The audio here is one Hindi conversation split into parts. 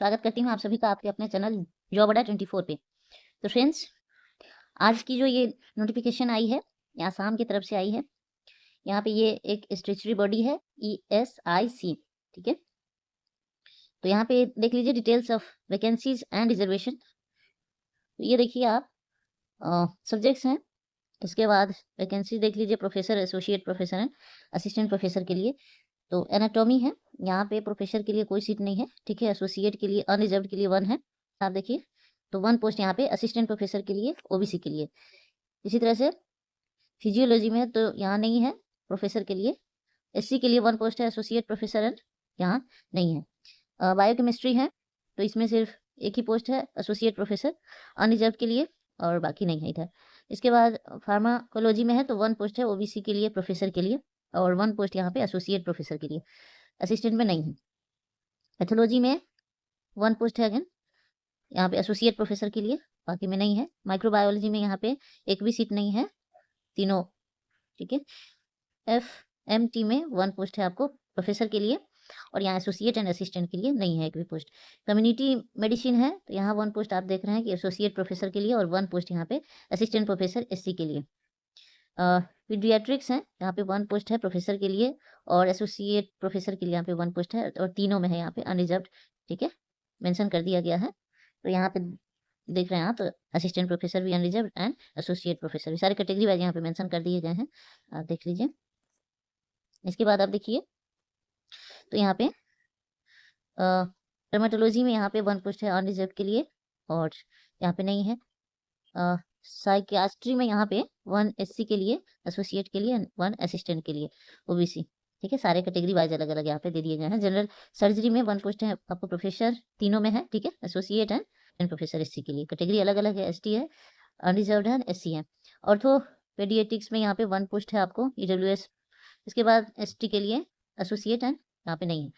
स्वागत करती हूँ आप सभी का आपके अपने चैनल जॉब अड्डा 24 पे। तो फ्रेंड्स, आज की जो ये नोटिफिकेशन आई है, ये आसाम की तरफ से आई है। यहाँ पे ये एक स्टैट्यूटरी बॉडी है ESIC, ठीक है। तो यहाँ पे देख लीजिए details of vacancies and reservation. तो ये देखिए आप सब्जेक्ट्स हैं। इसके बाद वैकेंसी देख लीजिए, प्रोफेसर, एसोसिएट प्रोफेसर है, असिस्टेंट प्रोफेसर के लिए। तो एनाटॉमी है, यहाँ पे प्रोफेसर के लिए कोई सीट नहीं है, ठीक है। एसोसिएट के लिए अनरिजर्व के लिए 1 है, आप देखिए। तो 1 पोस्ट यहाँ पे असिस्टेंट प्रोफेसर के लिए ओबीसी के लिए। इसी तरह से फिजियोलॉजी में तो यहाँ नहीं है प्रोफेसर के लिए। एससी के लिए 1 पोस्ट है, एसोसिएट प्रोफेसर है, यहाँ नहीं है। बायोकेमिस्ट्री है, तो इसमें सिर्फ एक ही पोस्ट है, एसोसिएट प्रोफेसर अनरिजर्व के लिए, और बाकी नहीं है इधर। इसके बाद फार्माकोलॉजी में है, तो 1 पोस्ट है ओबीसी के लिए, प्रोफेसर के लिए, और 1 पोस्ट यहाँ पे एसोसिएट प्रोफेसर के लिए, असिस्टेंट में नहीं है। पैथोलॉजी में 1 पोस्ट है अगेन, यहाँ पे एसोसिएट प्रोफेसर के लिए, बाकी में नहीं है। माइक्रोबायोलॉजी में यहाँ पे एक भी सीट नहीं है, तीनों, ठीक है। FMT में 1 पोस्ट है आपको प्रोफेसर के लिए, और यहाँ एसोसिएट एंड असिस्टेंट के लिए नहीं है एक भी पोस्ट। कम्युनिटी मेडिसिन है, तो यहाँ 1 पोस्ट आप देख रहे हैं कि एसोसिएट प्रोफेसर के लिए, और 1 पोस्ट यहाँ पे असिस्टेंट प्रोफेसर SC के लिए। पीडियाट्रिक्स है, यहाँ पे 1 पोस्ट है प्रोफेसर के लिए, और एसोसिएट प्रोफेसर के लिए यहाँ पे 1 पोस्ट है, और तीनों में है यहाँ पे अनरिजर्व्ड, ठीक है, मेंशन कर दिया गया है। तो यहाँ पे देख रहे हैं आप, तो असिस्टेंट प्रोफेसर भी अनरिजर्व्ड एंड एसोसिएट प्रोफेसर भी, सारे कैटेगरी वाइज यहाँ पे मेंशन कर दिए गए हैं, आप देख लीजिए। इसके बाद आप देखिए, तो यहाँ पे डर्मेटोलॉजी में यहाँ पे 1 पोस्ट है अनरिजर्व के लिए, और यहाँ पे नहीं है। साइकियाट्री में यहाँ पे 1 SC के लिए, एसोसिएट के लिए, 1 असिस्टेंट के लिए ओबीसी, ठीक है। सारे कैटेगरी वाइज अलग अलग यहाँ पे दे दिए गए हैं। जनरल सर्जरी में 1 पोस्ट है आपको प्रोफेसर, तीनों में है, ठीक है, एसोसिएट एंड प्रोफेसर SC के लिए। कैटेगरी अलग अलग है, ST है, अनरिजर्व्ड है, SC है। ऑर्थो पेडिएट्रिक्स में यहाँ पे 1 पोस्ट है आपको EWS। इसके बाद ST के लिए एसोसिएट एंड यहाँ पे नहीं है।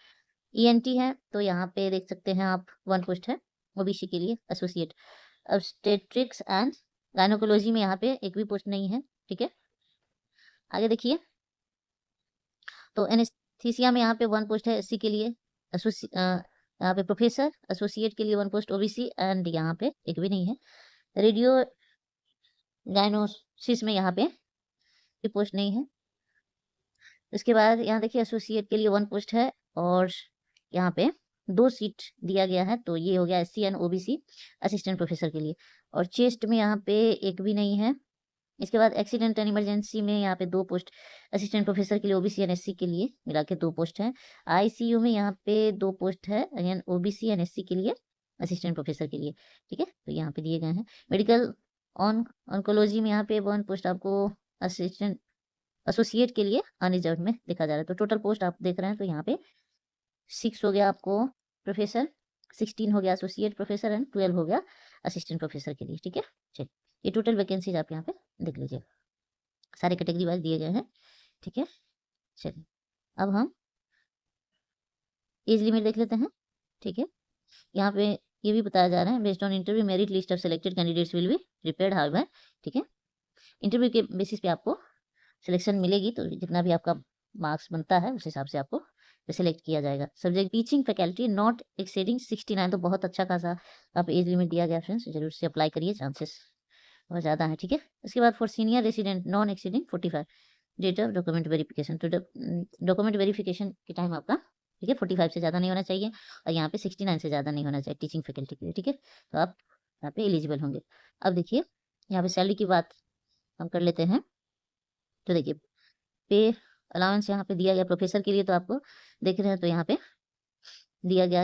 ENT है, तो यहाँ पे देख सकते हैं आप 1 पोस्ट है ओबीसी के लिए, एसोसिएट। ऑब्स्टेट्रिक्स एंड गायनोकोलॉजी में यहाँ पे एक भी पोस्ट नहीं है, ठीक है। आगे देखिए, तो एनेस्थीसिया में यहाँ पे 1 पोस्ट है SC के लिए, यहाँ पे प्रोफेसर, एसोसिएट के लिए 1 पोस्ट ओबीसी, एंड यहाँ पे एक भी नहीं है। रेडियो डायग्नोसिस में यहाँ पे पोस्ट नहीं है। इसके बाद यहाँ देखिए, एसोसिएट के लिए 1 पोस्ट है, और यहाँ पे 2 सीट दिया गया है, तो ये हो गया SC and OBC assistant professor के लिए। और चेस्ट में यहाँ पे एक भी नहीं है। इसके बाद एक्सीडेंट एंड इमरजेंसी में यहाँ पे 2 पोस्ट असिस्टेंट प्रोफेसर के लिए, OBC एंड SC के लिए मिला के 2 पोस्ट है। ICU में यहाँ पे 2 पोस्ट है, अगेन OBC एंड SC के लिए, असिस्टेंट प्रोफेसर के लिए, ठीक है। तो यहाँ पे दिए गए हैं। मेडिकल ऑन्कोलॉजी में यहाँ पे 1 पोस्ट आपको असिस्टेंट एसोसिएट के लिए अनरिजर्व में देखा जा रहा है। तो टोटल पोस्ट आप देख रहे हैं, तो यहाँ पे 6 हो गया आपको प्रोफेसर, 16 हो गया एसोसिएट प्रोफेसर, एंड 12 हो गया असिस्टेंट प्रोफेसर के लिए, ठीक है। चलिए, ये टोटल वैकेंसीज आप यहाँ पे देख लीजिए, सारे कैटेगरी वाइज दिए गए हैं, ठीक है। चलिए, अब हम एज लिमिट देख लेते हैं, ठीक है। यहाँ पे ये भी बताया जा रहा है, based on interview merit list of selected candidates will be prepared however, ठीक है। इंटरव्यू के बेसिस पे आपको सिलेक्शन मिलेगी, तो जितना भी आपका मार्क्स बनता है उस हिसाब से आपको सिलेक्ट किया जाएगा। Subject teaching faculty not exceeding 69, तो बहुत अच्छा खासा आप एज लिमिट दिया गया फ्रेंड्स, जरूर से अप्लाई करिए, चांसेस बहुत ज़्यादा है, ठीक है। उसके बाद for senior resident non exceeding 45 date of document verification, तो डॉक्यूमेंट वेरिफिकेशन के टाइम आपका, ठीक है, 45 से ज़्यादा नहीं होना चाहिए, और यहाँ पे 69 से ज़्यादा नहीं होना चाहिए टीचिंग फैकल्टी के लिए, ठीक है। तो आप यहाँ पे एलिजिबल होंगे। अब देखिए, यहाँ पे सैलरी की बात हम कर लेते हैं। तो देखिए, पे अलाउंस यहाँ पे दिया गया प्रोफेसर के लिए, तो आपको देख रहे हैं, तो यहाँ पे दिया गया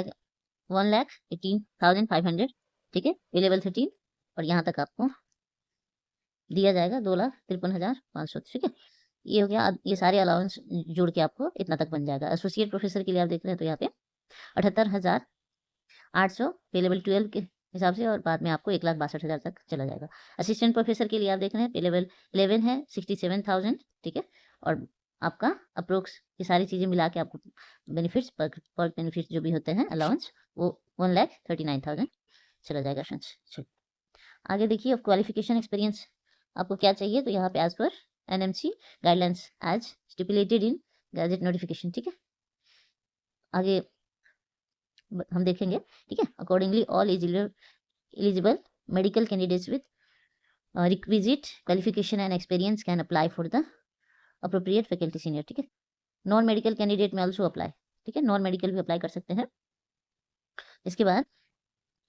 1,18,500, ठीक है, पे लेवल 13, और यहाँ तक आपको दिया जाएगा 2,53,500, ठीक है। ये हो गया, ये सारे अलाउंस जोड़ के आपको इतना तक बन जाएगा। एसोसिएट प्रोफेसर के लिए आप देख रहे हैं, तो यहाँ पे 78,800 पे लेवल 12 के हिसाब से, और बाद में आपको 1,62,000 तक चला जाएगा। असिस्टेंट प्रोफेसर के लिए आप देख रहे हैं, पे लेवल 11 है, 67,000, ठीक है। और आपका अप्रोक्स ये सारी चीज़ें मिला के आपको बेनिफिट्स, पर बेनिफिट्स जो भी होते हैं अलाउंस, वो 1,39,000 चला जाएगा फ्रेंड्स। चलिए, आगे देखिए, ऑफ क्वालिफिकेशन एक्सपीरियंस आपको क्या चाहिए, तो यहाँ पे एज पर NMC guidelines as stipulated in gazette notification, ठीक है। आगे हम देखेंगे, ठीक है। Accordingly all eligible medical candidates with requisite qualification and experience can apply for the appropriate faculty senior, ठीक है। Non medical candidate may also apply, ठीक है, नॉन मेडिकल भी अप्लाई कर सकते हैं। इसके बाद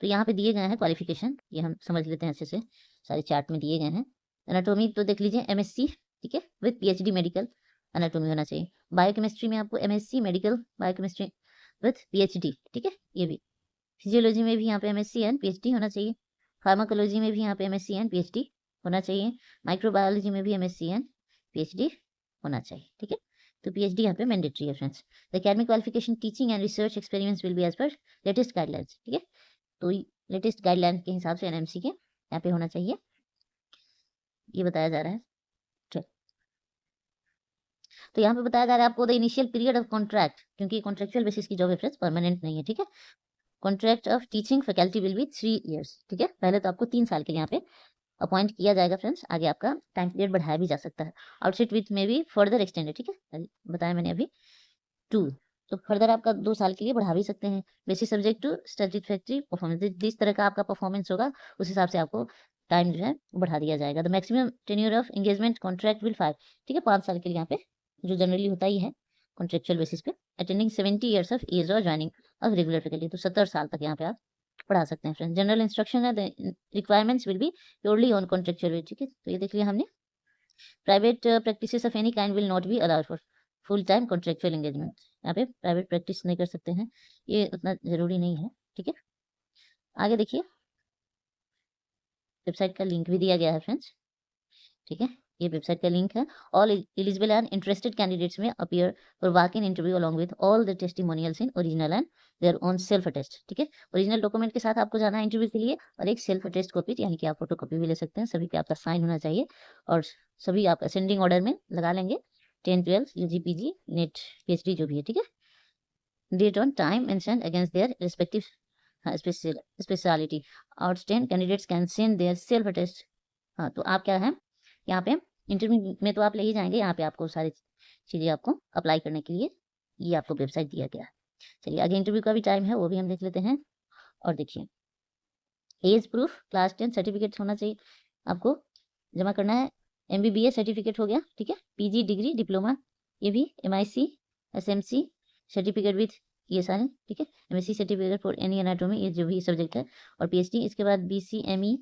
तो यहाँ पे दिए गए हैं क्वालिफिकेशन, ये हम समझ लेते हैं अच्छे से, सारे चार्ट में दिए गए हैं। एनाटॉमी तो देख लीजिए एमएससी, ठीक है, विद पीएचडी मेडिकल एनाटॉमी होना चाहिए। बायोकेमिस्ट्री में आपको MSc medical biochemistry with PhD, ठीक है, ये भी। फिजियोलॉजी में भी यहाँ पे एमएससी एंड पीएचडी होना चाहिए। फार्माकोलॉजी में भी यहाँ पे एमएससी एंड पीएचडी होना चाहिए। माइक्रोबायोलॉजी में भी एमएससी एंड पीएचडी होना चाहिए, ठीक है। तो पीएचडी यहाँ पे मैंडेटरी है friends. The academic qualification teaching and research experience will be as per latest guidelines, ठीक है। तो लेटेस्ट गाइडलाइन के हिसाब से एनएमसी के यहाँ पे होना चाहिए, ये बताया जा रहा है। तो यहाँ पे बताया जा रहा है आपको the initial period of contract, क्योंकि कॉन्ट्रेक्चुअल बेसिस की जॉब है फ्रेंड्स, परमानेंट नहीं है, ठीक है। Contract of teaching faculty will be 3 years, ठीक है। पहले तो आपको 3 साल के लिए यहाँ पे अपॉइंट किया जाएगा फ्रेंड्स, आगे आपका टाइम पीरियड बढ़ाया भी जा सकता है। आउटसेट विथ में भी फर्दर एक्सटेंडेड, ठीक है, बताया मैंने अभी 2, तो फर्दर आपका 2 साल के लिए बढ़ा भी सकते हैं। Basis subject to satisfactory performance, जिस तरह का आपका परफॉर्मेंस होगा उस हिसाब से आपको टाइम जो है बढ़ा दिया जाएगा। The maximum tenure of engagement contract will 5, ठीक है, 5 साल के लिए यहाँ पे, जो जनरली होता ही है कॉन्ट्रेक्चुअल बेसिस पे। अटेंडिंग 70 years ऑफ एज और ज्वाइनिंग ऑफ रेगुलर फैकल्टी, तो 70 साल तक यहाँ पे आप पढ़ा सकते हैं फ्रेंड्स। जनरल इंस्ट्रक्शन है, requirements will be purely on contractual, ठीक है। तो ये देख लिया हमने। Private practices of any kind will not be allowed for full time contractual engagement, यहाँ पे प्राइवेट प्रैक्टिस नहीं कर सकते हैं, ये उतना जरूरी नहीं है, ठीक है। आगे देखिए, वेबसाइट का लिंक भी दिया गया है फ्रेंड्स, ठीक है, ये वेबसाइट का लिंक है। All eligible and interested candidates may appear for walk in interview along with all the testimonials in original and their own self attest, ठीक है। ओरिजिनल डॉक्यूमेंट के साथ आपको जाना है इंटरव्यू के लिए, और एक सेल्फ अटेस्ट कॉपी, यानी कि आप फोटो कॉपी भी ले सकते हैं, सभी पे आपका साइन होना चाहिए, और सभी आप असेंडिंग ऑर्डर में लगा लेंगे, 10, 12, यूजी, पीजी, नेट, पीएचडी जो भी है, ठीक है। Date on time mention against their respective speciality, outstanding candidates can send their self attest. हाँ, तो आप क्या है यहाँ पे इंटरव्यू में तो आप ले ही जाएंगे, यहाँ पे आपको सारी चीज़ें आपको अप्लाई करने के लिए ये आपको वेबसाइट दिया गया है। चलिए आगे इंटरव्यू का भी टाइम है, वो भी हम देख लेते हैं। और देखिए, एज प्रूफ, क्लास 10 सर्टिफिकेट होना चाहिए, आपको जमा करना है। MBBS सर्टिफिकेट हो गया, ठीक है, PG डिग्री, डिप्लोमा, ये भी, MIC, SMC सर्टिफिकेट विथ, ये सारे, ठीक है, MSc certificate for any anatomy, ये जो भी सब्जेक्ट है, और PhD। इसके बाद BCME,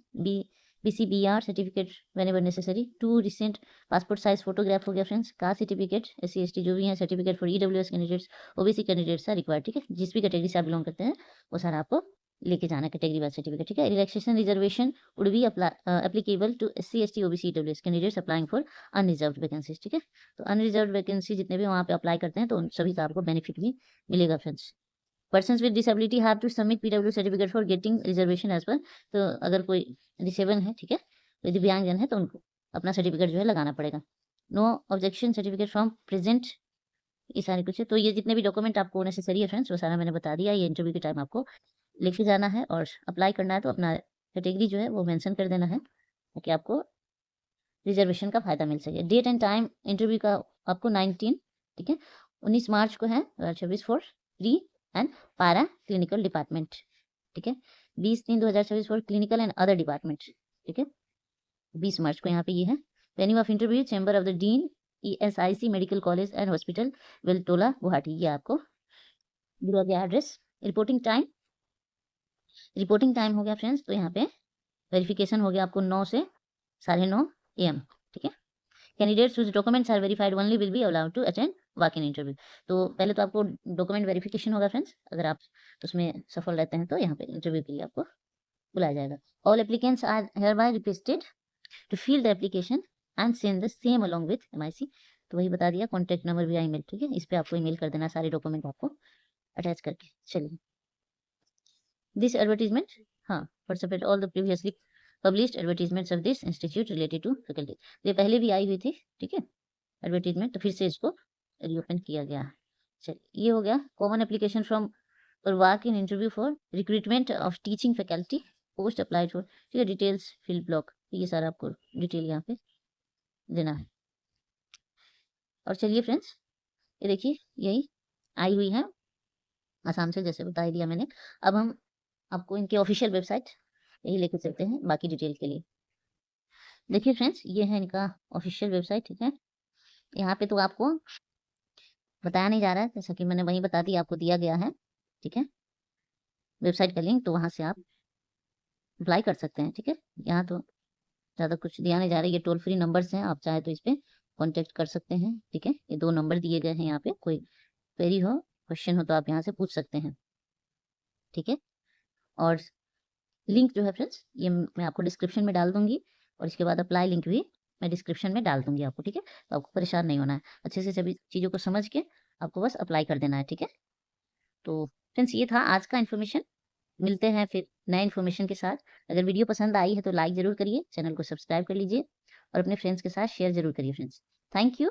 BCBR certificate whenever necessary. 2 recent passport size photograph हो गया friends. Caste certificate, SC ST जो भी है, certificate for EWS candidates, OBC candidates are required, ठीक है, जिस भी कैटेगरी से आप बिलोंग करते हैं वो सारा आपको लेके जाना कैटेगरी वाइज सर्टिफिकेट, ठीक है। Relaxation reservation would be applicable to SC ST OBC EWS candidates applying for unreserved vacancies, ठीक है। तो अनरिजर्व्ड वैकेंसी जितने भी वहाँ पे अप्लाई करते हैं तो उन सभी का आपको बेनिफिट भी मिलेगा friends. Persons with disability have to submit PW certificate for getting reservation as per, तो अगर कोई डिसेबल है, ठीक है, कोई दिव्यांगजन है, तो उनको अपना सर्टिफिकेट जो है लगाना पड़ेगा। No objection certificate from present, ये सारे कुछ है। तो ये जितने भी डॉक्यूमेंट आपको नेसेसरी है फ्रेंड्स, वो सारा मैंने बता दिया। ये इंटरव्यू के टाइम आपको लेके जाना है, और अप्लाई करना है तो अपना कैटेगरी जो है वो मेंशन कर देना है, ताकि आपको रिजर्वेशन का फायदा मिल सके। डेट एंड टाइम इंटरव्यू का आपको 19, ठीक है, 19 मार्च को है, 26 for pre and para clinical department, ठीक है, 20/3/2024 for clinical and other department, ठीक है, 20 मार्च को यहाँ पे ये है। Venue of interview chamber of the dean, ESIC medical college and hospital, Beltola, Guwahati, ये आपको दिया गया एड्रेस। रिपोर्टिंग टाइम हो गया फ्रेंड्स, तो यहाँ पे वेरिफिकेशन हो गया आपको 9 से 9:30 AM, ठीक है। Candidates whose documents are verified only will be allowed to attend walk-in interview। तो पहले तो आपको डॉक्यूमेंट वेरिफिकेशन होगा फ्रेंड्स, अगर आप उसमें सफल रहते हैं तो यहाँ पे इंटरव्यू के लिए आपको बुलाया जाएगा। All applicants are hereby requested to fill the application and send the same along with MIC, तो वही बता दिया, कॉन्टैक्ट नंबर भी ईमेल, ठीक है, इस पे आपको ईमेल कर देना सारे डॉक्यूमेंट आपको अटैच करके। चलिए, दिस एडवर्टीजमेंट, हाँ, WhatsApp all the previously published advertisements of this institute related to faculty, ये पहले भी आई हुई थी, ठीक है, एडवर्टीजमेंट, तो फिर से इसको रीओपन किया गया। चलिए, ये हो गया कॉमन एप्लीकेशन फ्रॉम और work in interview for recruitment of teaching faculty, post applied for, ठीक है, डिटेल्स फिल ब्लॉक, ये सारा आपको डिटेल यहाँ पे देना है। और चलिए फ्रेंड्स, ये देखिए, यही आई हुई है आसाम से, जैसे बता ही दिया मैंने। अब हम आपको इनके ऑफिशियल वेबसाइट यही लेके चलते हैं बाकी डिटेल के लिए। देखिए फ्रेंड्स, ये है इनका ऑफिशियल वेबसाइट, ठीक है। यहाँ पे तो आपको बताया नहीं जा रहा है, जैसा कि मैंने वहीं बता दिया, आपको दिया गया है, ठीक है, वेबसाइट का लिंक, तो वहाँ से आप अप्लाई कर सकते हैं, ठीक है। यहाँ तो ज़्यादा कुछ दिया नहीं जा रहा है, ये टोल फ्री नंबर्स हैं, आप चाहे तो इस पे कॉन्टेक्ट कर सकते हैं, ठीक है। ये 2 नंबर दिए गए हैं यहाँ पे, कोई क्वेरी हो, क्वेश्चन हो तो आप यहाँ से पूछ सकते हैं, ठीक है। और लिंक जो है फ्रेंड्स, ये मैं आपको डिस्क्रिप्शन में डाल दूंगी, और इसके बाद अप्लाई लिंक भी मैं डिस्क्रिप्शन में डाल दूंगी आपको, ठीक है। तो आपको परेशान नहीं होना है, अच्छे से सभी चीज़ों को समझ के आपको बस अप्लाई कर देना है, ठीक है। तो फ्रेंड्स, ये था आज का इन्फॉर्मेशन। मिलते हैं फिर नए इन्फॉर्मेशन के साथ। अगर वीडियो पसंद आई है तो लाइक ज़रूर करिए, चैनल को सब्सक्राइब कर लीजिए, और अपने फ्रेंड्स के साथ शेयर ज़रूर करिए फ्रेंड्स। Thank you.